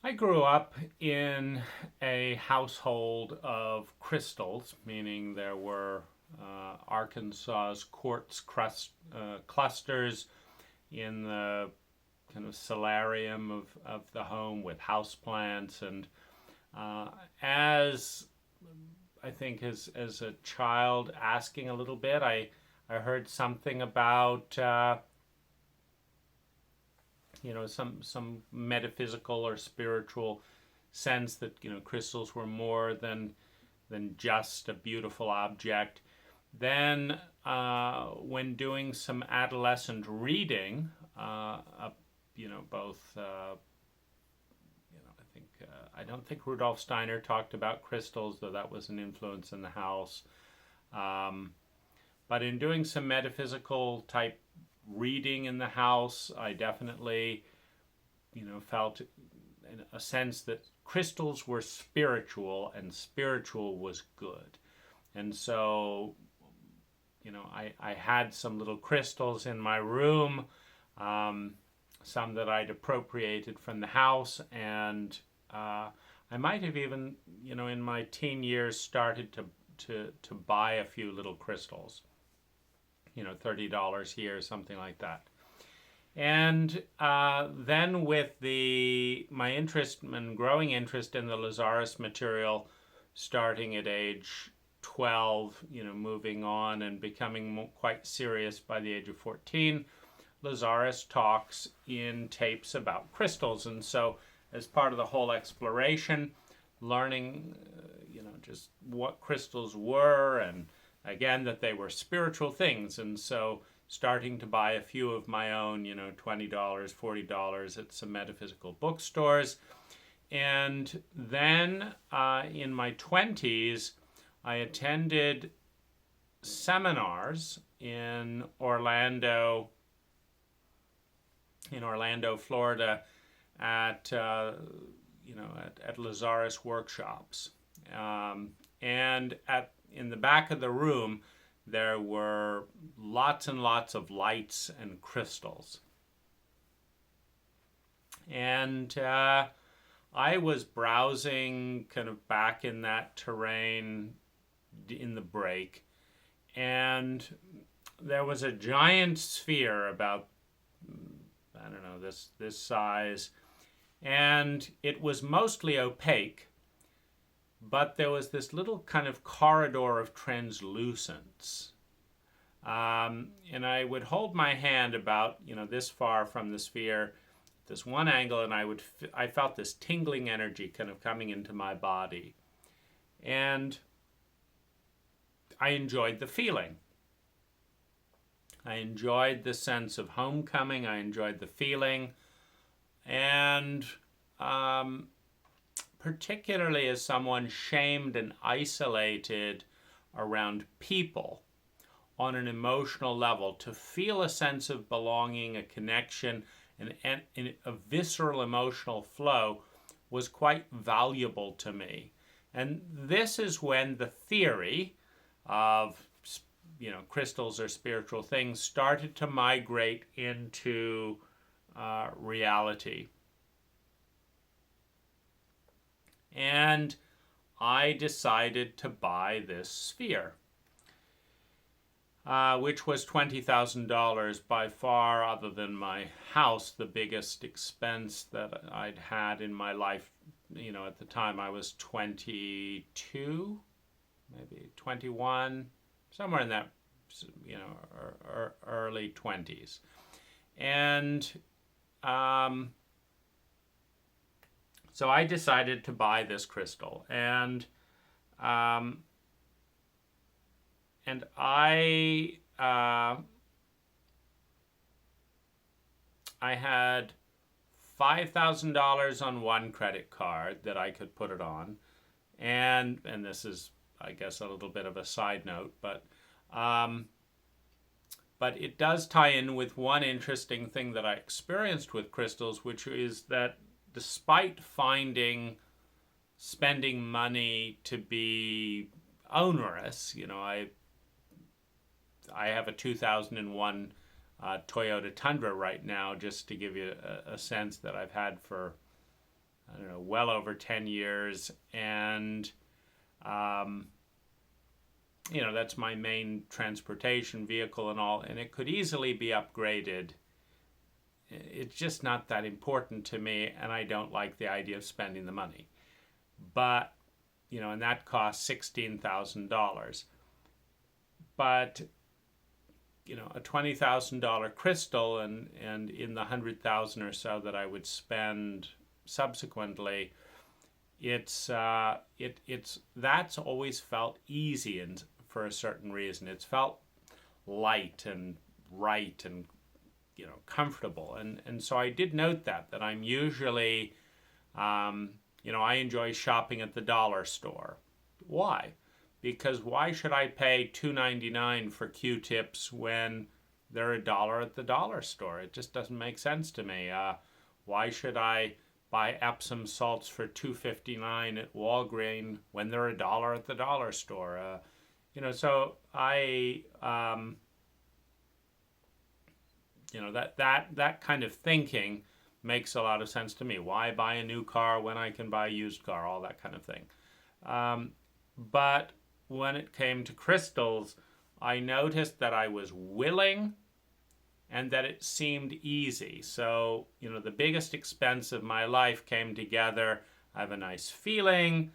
I grew up in a household of crystals, meaning there were Arkansas's quartz clusters in the kind of solarium of the home with houseplants. And uh, as I think as a child asking a little bit, I heard something about some metaphysical or spiritual sense that crystals were more than just a beautiful object. Then, when doing some adolescent reading, both I don't think Rudolf Steiner talked about crystals, though that was an influence in the house. Um, but in doing some metaphysical type reading in the house, I definitely, felt a sense that crystals were spiritual and spiritual was good. And so, I had some little crystals in my room, um, some that I'd appropriated from the house, and I might have even, in my teen years, started to buy a few little crystals. $30 here, something like that. And then with my interest and growing interest in the Lazarus material, starting at age 12, moving on and becoming quite serious by the age of 14, Lazarus talks in tapes about crystals. And so as part of the whole exploration, learning, just what crystals were, and again, that they were spiritual things. And so starting to buy a few of my own, $20, $40 at some metaphysical bookstores. And then in my 20s, I attended seminars in Orlando, Florida, at Lazarus workshops, and in the back of the room there were lots and lots of lights and crystals, and I was browsing kind of back in that terrain in the break, and there was a giant sphere about, I don't know, this size, and it was mostly opaque, but there was this little kind of corridor of translucence. And I would hold my hand about, this far from the sphere, this one angle, and I felt this tingling energy kind of coming into my body. And I enjoyed the feeling. I enjoyed the sense of homecoming. I enjoyed the feeling. And particularly as someone shamed and isolated around people on an emotional level, to feel a sense of belonging, a connection, and a visceral emotional flow was quite valuable to me. And this is when the theory of crystals or spiritual things started to migrate into reality. And I decided to buy this sphere, which was $20,000, by far, other than my house, the biggest expense that I'd had in my life. At the time I was 22, maybe 21, somewhere in that, early 20s. And so I decided to buy this crystal, and I had $5,000 on one credit card that I could put it on, and this is, I guess, a little bit of a side note, but it does tie in with one interesting thing that I experienced with crystals, which is that despite finding spending money to be onerous, I have a 2001 Toyota Tundra right now, just to give you a sense, that I've had for I don't know, well over 10 years. And, um, that's my main transportation vehicle and all. And it could easily be upgraded. It's just not that important to me. And I don't like the idea of spending the money. But, and that costs $16,000. But, a $20,000 crystal and in the 100,000 or so that I would spend subsequently, it's that's always felt easy and for a certain reason. It's felt light and right and comfortable, and so I did note that I'm usually I enjoy shopping at the dollar store. Why? Because why should I pay $2.99 for Q-tips when they're $1 at the dollar store? It just doesn't make sense to me. Why should I buy Epsom salts for $2.59 at Walgreens when they're $1 at the dollar store? So I, that kind of thinking makes a lot of sense to me. Why buy a new car when I can buy a used car? All that kind of thing. But when it came to crystals, I noticed that I was willing and that it seemed easy. So, the biggest expense of my life came together. I have a nice feeling.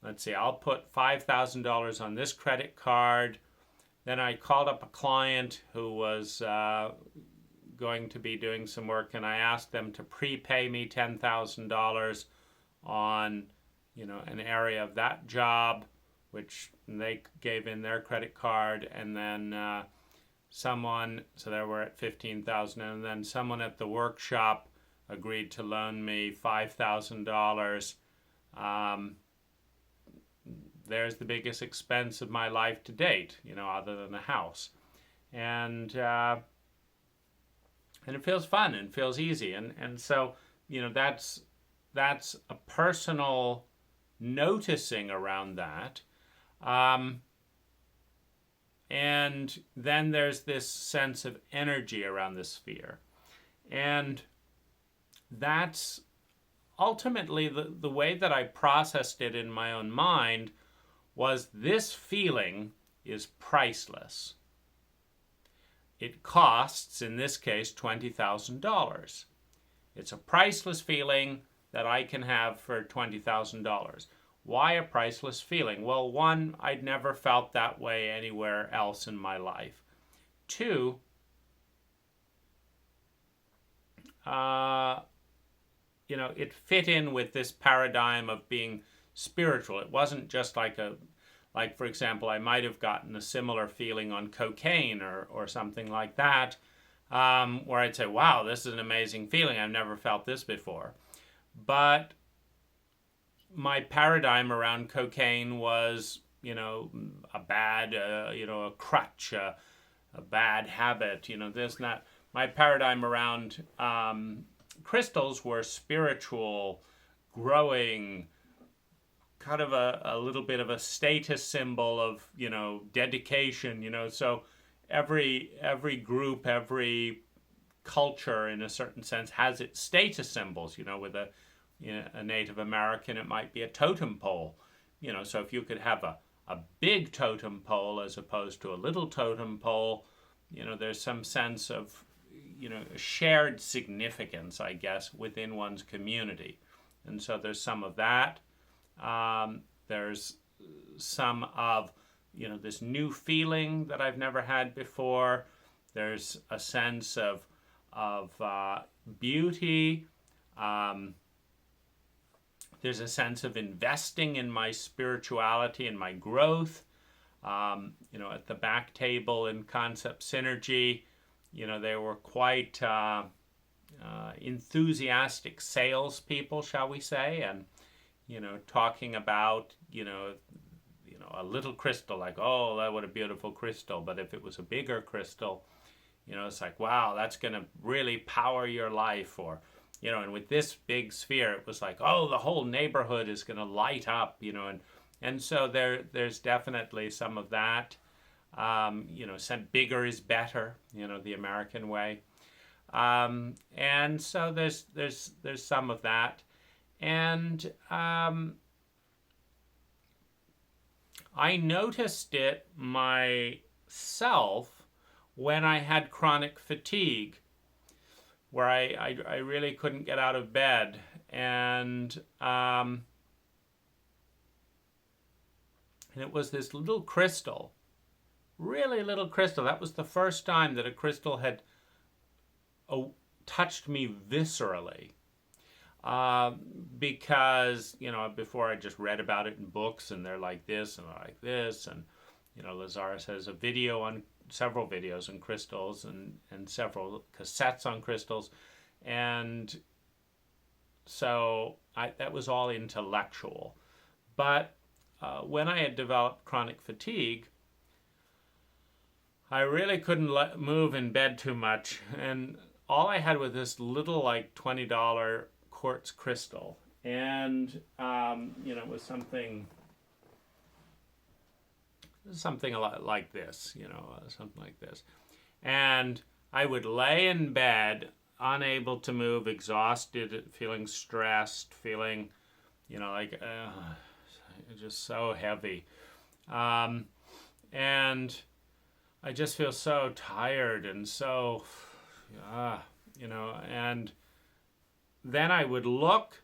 Let's see, I'll put $5,000 on this credit card. Then I called up a client who was going to be doing some work, and I asked them to prepay me $10,000 on, an area of that job, which they gave in their credit card, and then someone, so they were at $15,000, and then someone at the workshop agreed to loan me $5,000. There's the biggest expense of my life to date, other than a house, and it feels fun and feels easy, and so that's a personal noticing around that. And then there's this sense of energy around the sphere. And that's ultimately the way that I processed it in my own mind was this feeling is priceless. It costs, in this case, $20,000. It's a priceless feeling that I can have for $20,000. Why a priceless feeling? Well, one, I'd never felt that way anywhere else in my life. Two, it fit in with this paradigm of being spiritual. It wasn't just like for example, I might have gotten a similar feeling on cocaine or something like that, where I'd say, wow, this is an amazing feeling. I've never felt this before. But my paradigm around cocaine was, a bad, a crutch, a bad habit, this and that. My paradigm around crystals were spiritual, growing, kind of a little bit of a status symbol of, dedication, so every group, every culture in a certain sense has its status symbols, with a Native American, it might be a totem pole, so if you could have a big totem pole as opposed to a little totem pole, there's some sense of, shared significance, I guess, within one's community. And so there's some of that. There's some of, this new feeling that I've never had before. There's a sense of beauty. There's a sense of investing in my spirituality and my growth. At the back table in Concept Synergy, they were quite enthusiastic salespeople, shall we say, and talking about a little crystal, like, oh, that what a beautiful crystal. But if it was a bigger crystal, it's like, wow, that's going to really power your life. Or and with this big sphere, it was like, oh, the whole neighborhood is going to light up. And so there's definitely some of that. Some bigger is better, the American way. And so there's some of that. And I noticed it myself when I had chronic fatigue, where I really couldn't get out of bed. And it was this little crystal, really little crystal. That was the first time that a crystal had touched me viscerally. Because, before I just read about it in books, and they're like this and like this. And, Lazarus has several videos on crystals, and several cassettes on crystals. And so that was all intellectual. But when I had developed chronic fatigue, I really couldn't move in bed too much. And all I had was this little, like, $20 quartz crystal. And, it was something a lot like this, something like this. And I would lay in bed, unable to move, exhausted, feeling stressed, feeling, like just so heavy. And I just feel so tired and so, and then I would look,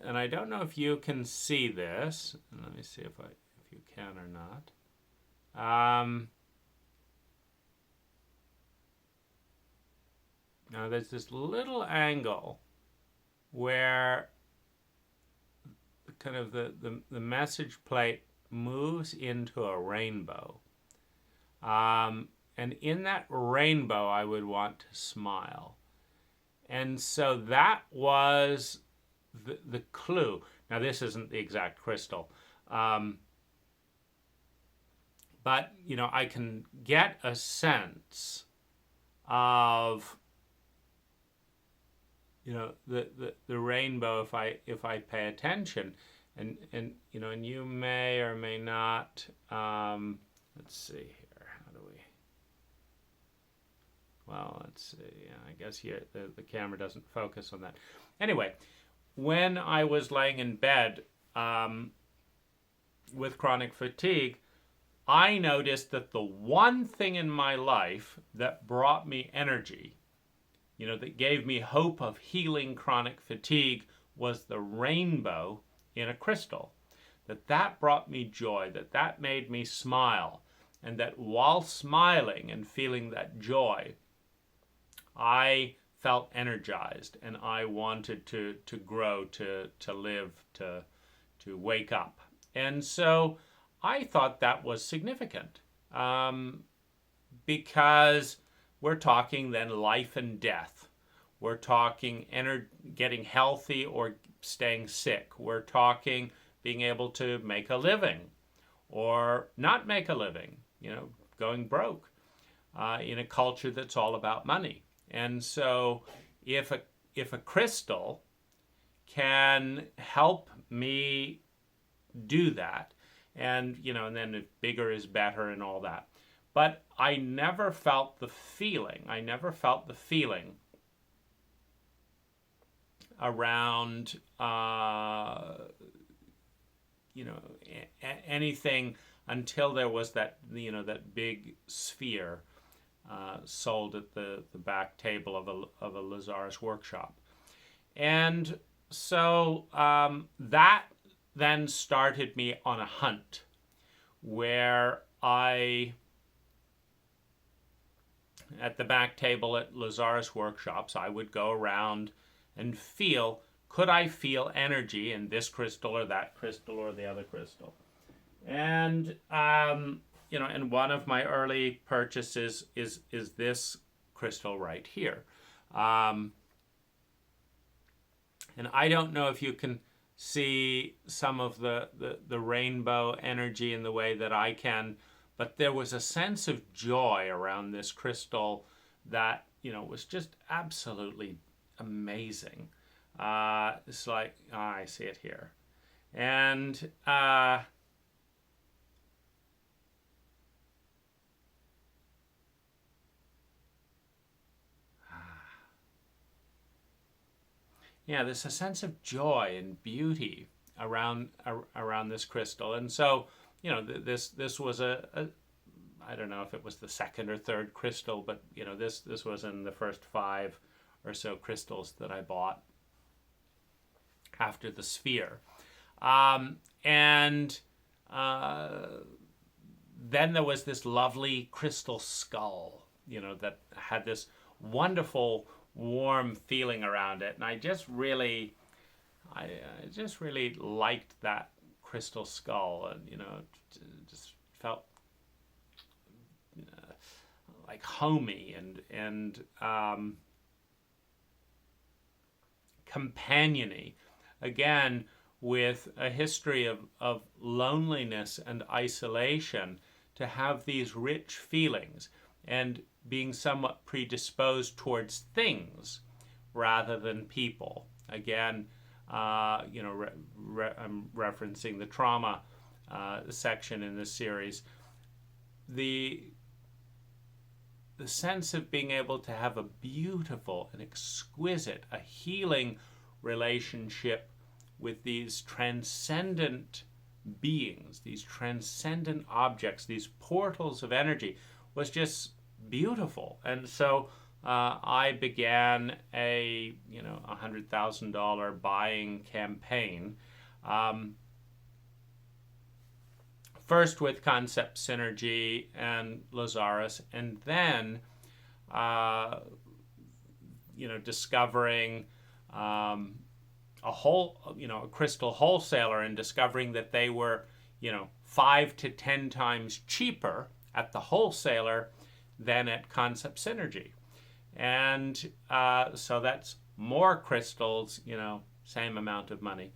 and I don't know if you can see this. Let me see if you can or not. Now there's this little angle where kind of the message plate moves into a rainbow. And in that rainbow, I would want to smile. And so that was the clue. Now, this isn't the exact crystal. But, I can get a sense of, the rainbow if I pay attention. And you may or may not, let's see here. How do we? Well, let's see. I guess here the camera doesn't focus on that. Anyway, when I was laying in bed with chronic fatigue, I noticed that the one thing in my life that brought me energy, that gave me hope of healing chronic fatigue, was the rainbow in a crystal. That brought me joy, that made me smile, and that while smiling and feeling that joy, I felt energized, and I wanted to grow, to live, to wake up. And so I thought that was significant, because we're talking then life and death. We're talking getting healthy or staying sick. We're talking being able to make a living or not make a living, going broke in a culture that's all about money. And so if a crystal can help me do that, and and then if bigger is better and all that, but I never felt the feeling around anything until there was that that big sphere sold at the back table of a Lazarus workshop. And so that then started me on a hunt where at the back table at Lazarus workshops, I would go around and could I feel energy in this crystal or that crystal or the other crystal? And and one of my early purchases is this crystal right here. And I don't know if you can see some of the rainbow energy in the way that I can, but there was a sense of joy around this crystal that, was just absolutely amazing. It's like, I see it here. And yeah, there's a sense of joy and beauty around this crystal. And so, this was a I don't know if it was the second or third crystal, but this was in the first 5 or so crystals that I bought after the sphere. And then there was this lovely crystal skull, that had this wonderful warm feeling around it, and I just really liked that crystal skull, and it just felt like homey and companion-y. Again, with a history of loneliness and isolation, to have these rich feelings and being somewhat predisposed towards things rather than people. Again, I'm referencing the trauma section in this series. The sense of being able to have a beautiful and exquisite, a healing relationship with these transcendent beings, these transcendent objects, these portals of energy, was just beautiful. And so I began a $100,000 buying campaign, first with Concept Synergy and Lazarus, and then discovering a crystal wholesaler, and discovering that they were 5 to 10 times cheaper at the wholesaler than at Concept Synergy. And so that's more crystals, same amount of money,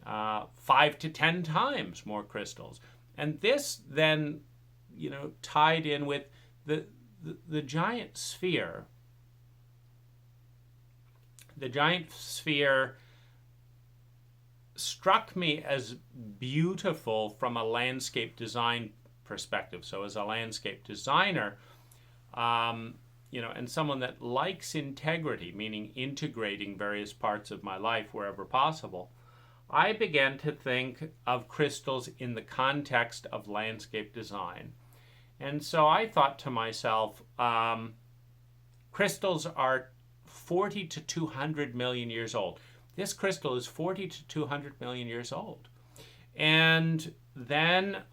5 to 10 times more crystals. And this then, tied in with the giant sphere. The giant sphere struck me as beautiful from a landscape design perspective. So as a landscape designer, and someone that likes integrity, meaning integrating various parts of my life wherever possible, I began to think of crystals in the context of landscape design. And so I thought to myself, crystals are 40 to 200 million years old. This crystal is 40 to 200 million years old. And then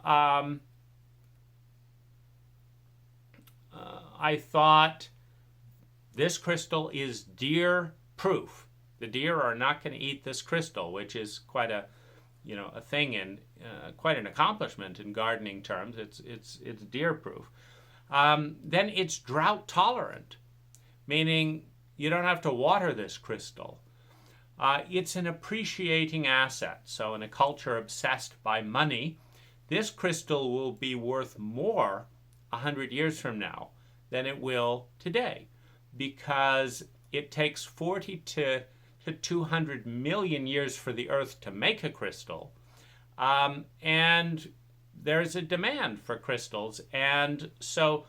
I thought, this crystal is deer proof. The deer are not going to eat this crystal, which is quite a thing, and quite an accomplishment in gardening terms. It's deer proof. Then it's drought tolerant, meaning you don't have to water this crystal. It's an appreciating asset. So in a culture obsessed by money, this crystal will be worth more 100 years from now than it will today, because it takes 40 to 200 million years for the Earth to make a crystal. And there's a demand for crystals. And so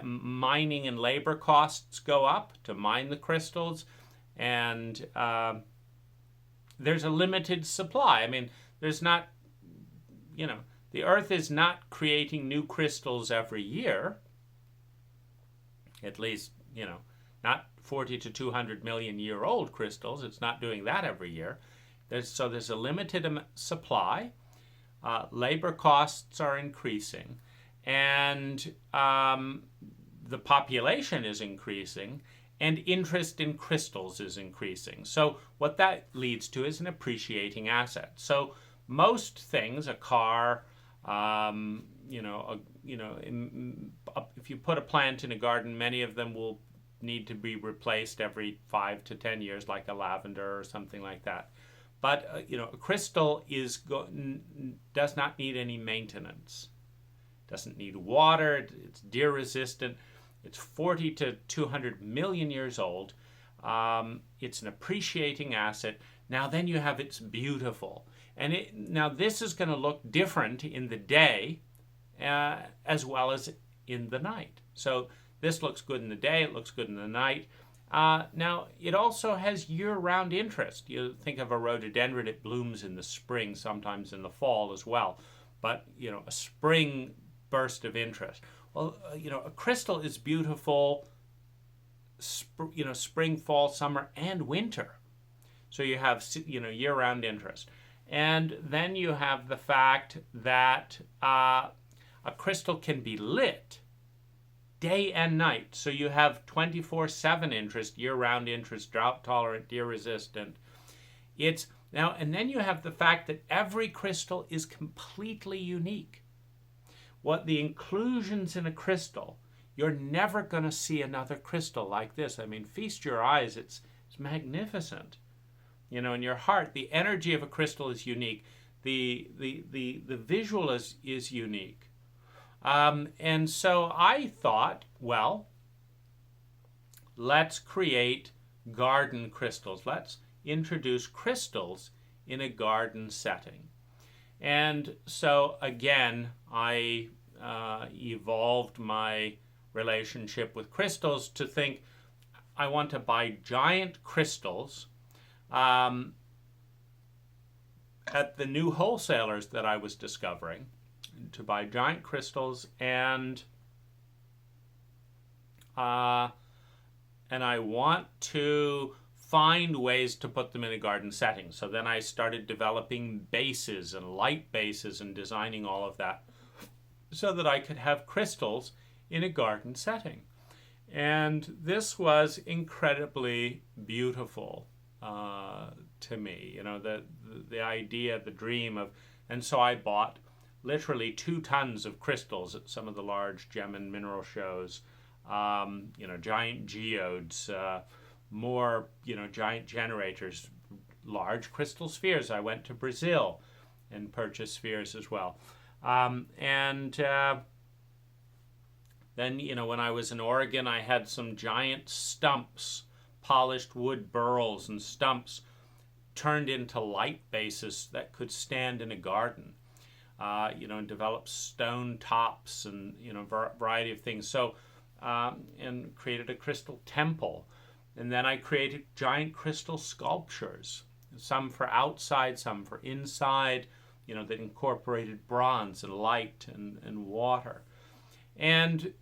mining and labor costs go up to mine the crystals. And there's a limited supply. I mean, there's not, the Earth is not creating new crystals every year. At least, not 40 to 200 million year old crystals. It's not doing that every year. There's a limited supply. Labor costs are increasing. And the population is increasing. And interest in crystals is increasing. So what that leads to is an appreciating asset. So most things, a car, if you put a plant in a garden, many of them will need to be replaced every 5 to 10 years, like a lavender or something like that. But a crystal does not need any maintenance. Doesn't need water. It's deer resistant. It's 40 to 200 million years old. It's an appreciating asset. Now then you have it's beautiful. And now this is going to look different in the day as well as in the night. So this looks good in the day, it looks good in the night. Now, it also has year-round interest. You think of a rhododendron, it blooms in the spring, sometimes in the fall as well. But, a spring burst of interest. Well, a crystal is beautiful, spring, fall, summer, and winter. So you have, year-round interest. And then you have the fact that a crystal can be lit day and night. So you have 24/7 interest, year-round interest, drought-tolerant, deer-resistant. And then you have the fact that every crystal is completely unique. What the inclusions in a crystal, you're never going to see another crystal like this. I mean, feast your eyes. It's magnificent. In your heart, the energy of a crystal is unique. The visual is unique. And so I thought, well, let's create garden crystals. Let's introduce crystals in a garden setting. And so again, I evolved my relationship with crystals to think I want to buy giant crystals at the new wholesalers that I was discovering, to buy giant crystals, and I want to find ways to put them in a garden setting. So then I started developing bases and light bases and designing all of that so that I could have crystals in a garden setting. And this was incredibly beautiful to me, the idea, the dream of, and so I bought literally 2 tons of crystals at some of the large gem and mineral shows, giant geodes, more, giant generators, large crystal spheres. I went to Brazil and purchased spheres as well. Then, when I was in Oregon, I had some giant stumps, polished wood burls and stumps turned into light bases that could stand in a garden, and develop stone tops and, variety of things. So, and created a crystal temple. And then I created giant crystal sculptures, some for outside, some for inside, that incorporated bronze and light and water. And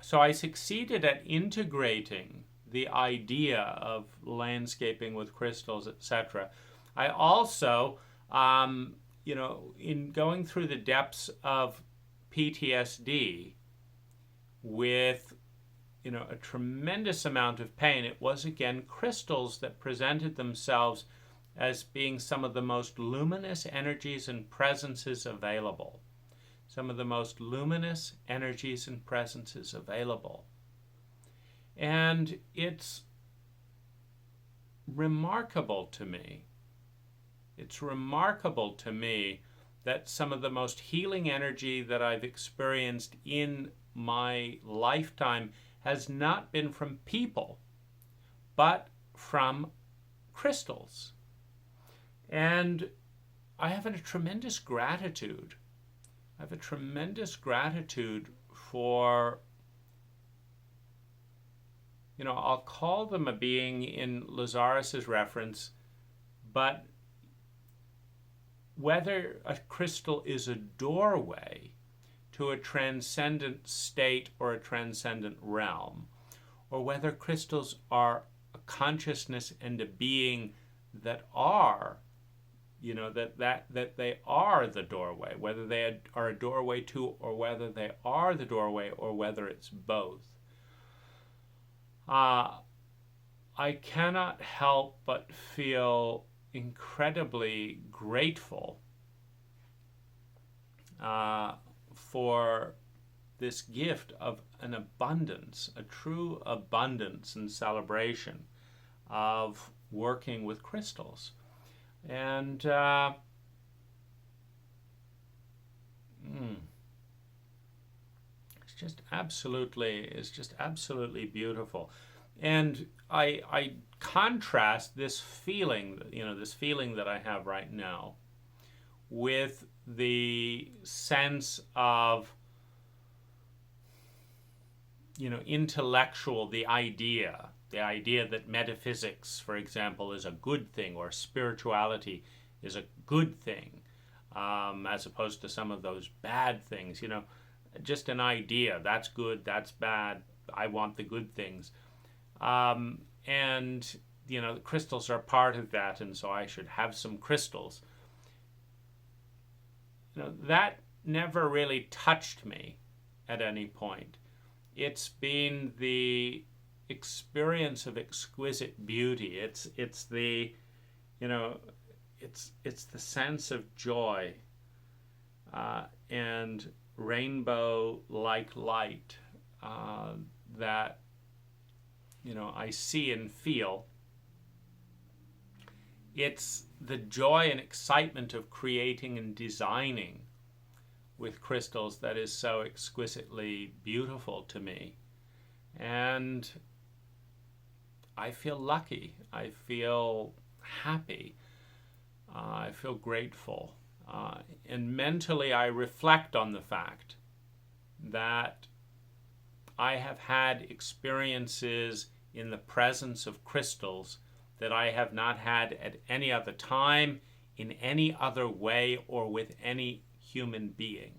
so I succeeded at integrating the idea of landscaping with crystals, etc. I also, in going through the depths of PTSD with, a tremendous amount of pain, it was again crystals that presented themselves as being some of the most luminous energies and presences available. Some of the most luminous energies and presences available. And it's remarkable to me. It's remarkable to me that some of the most healing energy that I've experienced in my lifetime has not been from people, but from crystals. And I have a tremendous gratitude. I have a tremendous gratitude for, I'll call them a being in Lazarus's reference, but whether a crystal is a doorway to a transcendent state or a transcendent realm, or whether crystals are a consciousness and a being that are, that they are the doorway, whether they are a doorway to, or whether they are the doorway, or whether it's both. I cannot help but feel incredibly grateful for this gift of an abundance, a true abundance and celebration of working with crystals. And it's just absolutely beautiful. And I contrast this feeling, this feeling that I have right now with the sense of intellectual, the idea that metaphysics, for example, is a good thing, or spirituality is a good thing, as opposed to some of those bad things. Just an idea. That's good, that's bad. I want the good things. And, the crystals are part of that, and so I should have some crystals. That never really touched me at any point. It's been the experience of exquisite beauty. It's the, it's the sense of joy and rainbow-like light that I see and feel. It's the joy and excitement of creating and designing with crystals that is so exquisitely beautiful to me. And I feel lucky. I feel happy. I feel grateful. And mentally I reflect on the fact that I have had experiences in the presence of crystals that I have not had at any other time, in any other way, or with any human being.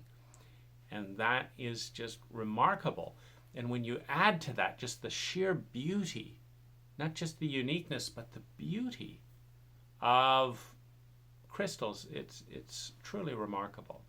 And that is just remarkable. And when you add to that just the sheer beauty, not just the uniqueness, but the beauty of crystals, it's truly remarkable.